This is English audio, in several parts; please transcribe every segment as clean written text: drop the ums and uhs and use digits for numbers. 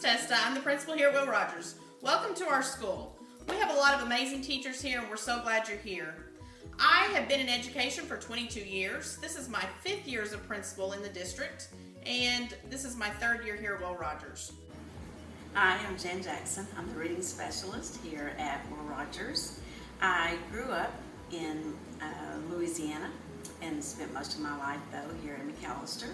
Testa. I'm the principal here at Will Rogers. Welcome to our school. We have a lot of amazing teachers here and we're so glad you're here. I have been in education for 22 years. This is my 5th year as a principal in the district, and this is my 3rd year here at Will Rogers. Hi, I'm Jan Jackson. I'm the reading specialist here at Will Rogers. I grew up in Louisiana and spent most of my life, though, here in McAlester.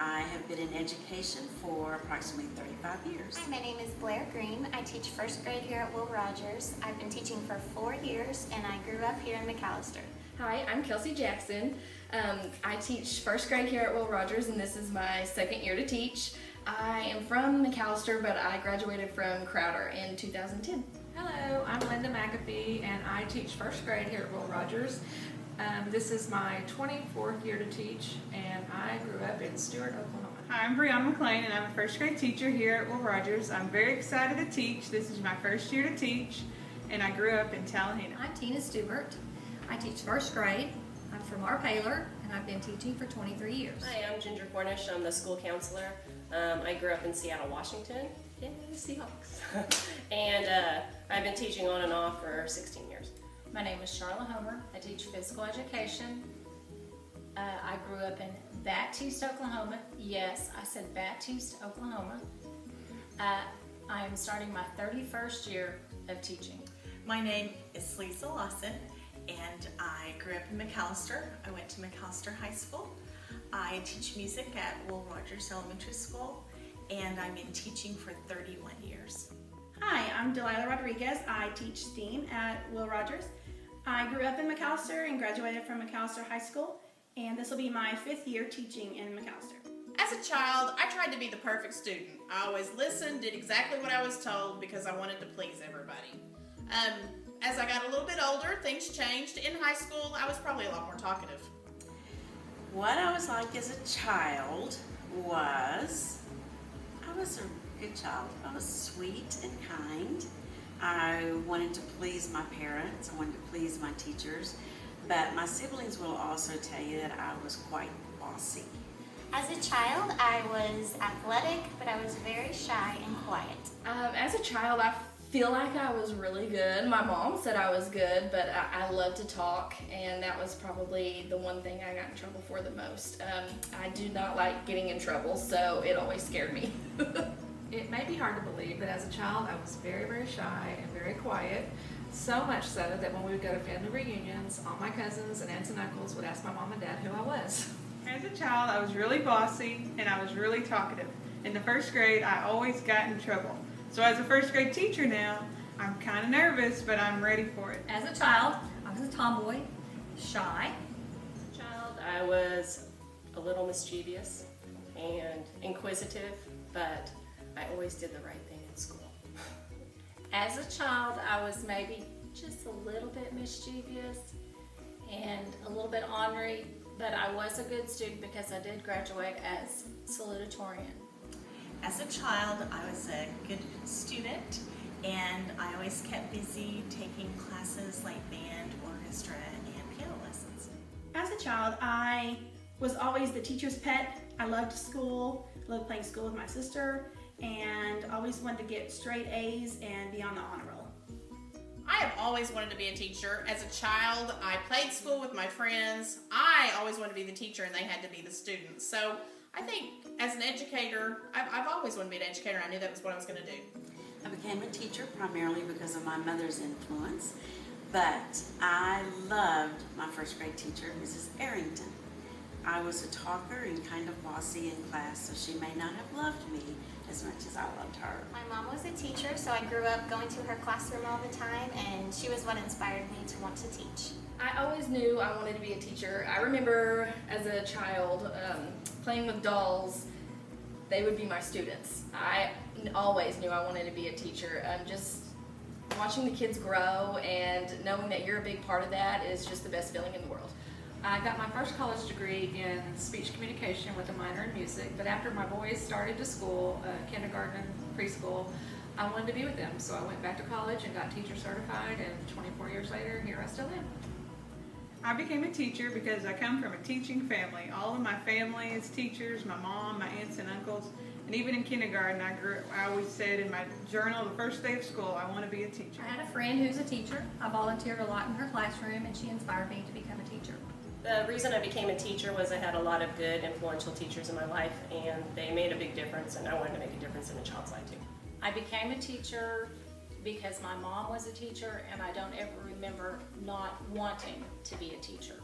I have been in education for approximately 35 years. Hi, my name is Blair Green. I teach 1st grade here at Will Rogers. I've been teaching for 4 years and I grew up here in McAlester. Hi, I'm Kelsey Jackson. I teach 1st grade here at Will Rogers and this is my 2nd year to teach. I am from McAlester, but I graduated from Crowder in 2010. Hello, I'm Linda McAfee and I teach 1st grade here at Will Rogers. This is my 24th year to teach and I grew up in Stewart, Oklahoma. Hi, I'm Brianna McLean and I'm a 1st grade teacher here at Will Rogers. I'm very excited to teach. This is my 1st year to teach and I grew up in Tallahassee. I'm Tina Stewart. I teach 1st grade. I'm from Arpaylor and I've been teaching for 23 years. Hi, I'm Ginger Cornish. I'm the school counselor. I grew up in Seattle, Washington. Yay, Seahawks. And I've been teaching on and off for 16 years. My name is Charlotte Homer. I teach physical education. I grew up in Baptiste, Oklahoma. Yes, I said Baptiste, Oklahoma. I am starting my 31st year of teaching. My name is Lisa Lawson and I grew up in McAlester. I went to McAlester High School. I teach music at Will Rogers Elementary School and I'm in teaching for 31 years. Hi, I'm Delilah Rodriguez. I teach STEAM at Will Rogers. I grew up in McAlester and graduated from McAlester High School, and this will be my 5th year teaching in McAlester. As a child, I tried to be the perfect student. I always listened, did exactly what I was told because I wanted to please everybody. As I got a little bit older, things changed. In high school, I was probably a lot more talkative. What I was like as a child was, I was a good child. I was sweet and kind. I wanted to please my parents. I wanted to please my teachers. But my siblings will also tell you that I was quite bossy. As a child, I was athletic, but I was very shy and quiet. As a child, I feel like I was really good. My mom said I was good, but I love to talk, and that was probably the one thing I got in trouble for the most. I do not like getting in trouble, so it always scared me. It may be hard to believe, but as a child I was very, very shy and very quiet. So much so that when we would go to family reunions, all my cousins and aunts and uncles would ask my mom and dad who I was. As a child, I was really bossy and I was really talkative. In the 1st grade, I always got in trouble. So as a 1st grade teacher now, I'm kind of nervous, but I'm ready for it. As a child, I was a tomboy, shy. As a child, I was a little mischievous and inquisitive, but I always did the right thing in school. As a child, I was maybe just a little bit mischievous and a little bit ornery, but I was a good student because I did graduate as salutatorian. As a child, I was a good student and I always kept busy taking classes like band, orchestra, and piano lessons. As a child, I was always the teacher's pet. I loved school, loved playing school with my sister, and always wanted to get straight A's and be on the honor roll. I have always wanted to be a teacher. As a child, I played school with my friends. I always wanted to be the teacher and they had to be the students. So I think as an educator, I've always wanted to be an educator. I knew that was what I was going to do. I became a teacher primarily because of my mother's influence, but I loved my 1st grade teacher, Mrs. Arrington. I was a talker and kind of bossy in class, so she may not have loved me as much as I loved her. My mom was a teacher, so I grew up going to her classroom all the time, and she was what inspired me to want to teach. I always knew I wanted to be a teacher. I remember as a child playing with dolls. They would be my students. I always knew I wanted to be a teacher. Just watching the kids grow and knowing that you're a big part of that is just the best feeling in the world. I got my first college degree in speech communication with a minor in music, but after my boys started to school, kindergarten and preschool, I wanted to be with them. So I went back to college and got teacher certified, and 24 years later, here I still am. I became a teacher because I come from a teaching family. All of my family is teachers, my mom, my aunts and uncles, And even in kindergarten, I always said in my journal, the first day of school, I want to be a teacher. I had a friend who's a teacher. I volunteered a lot in her classroom, and she inspired me to become a teacher. The reason I became a teacher was I had a lot of good, influential teachers in my life, and they made a big difference, and I wanted to make a difference in a child's life too. I became a teacher because my mom was a teacher, and I don't ever remember not wanting to be a teacher.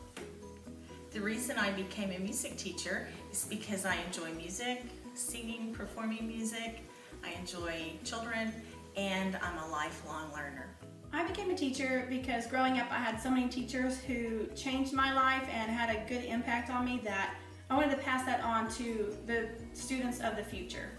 The reason I became a music teacher is because I enjoy music, singing, performing music. I enjoy children, and I'm a lifelong learner. I became a teacher because growing up I had so many teachers who changed my life and had a good impact on me that I wanted to pass that on to the students of the future.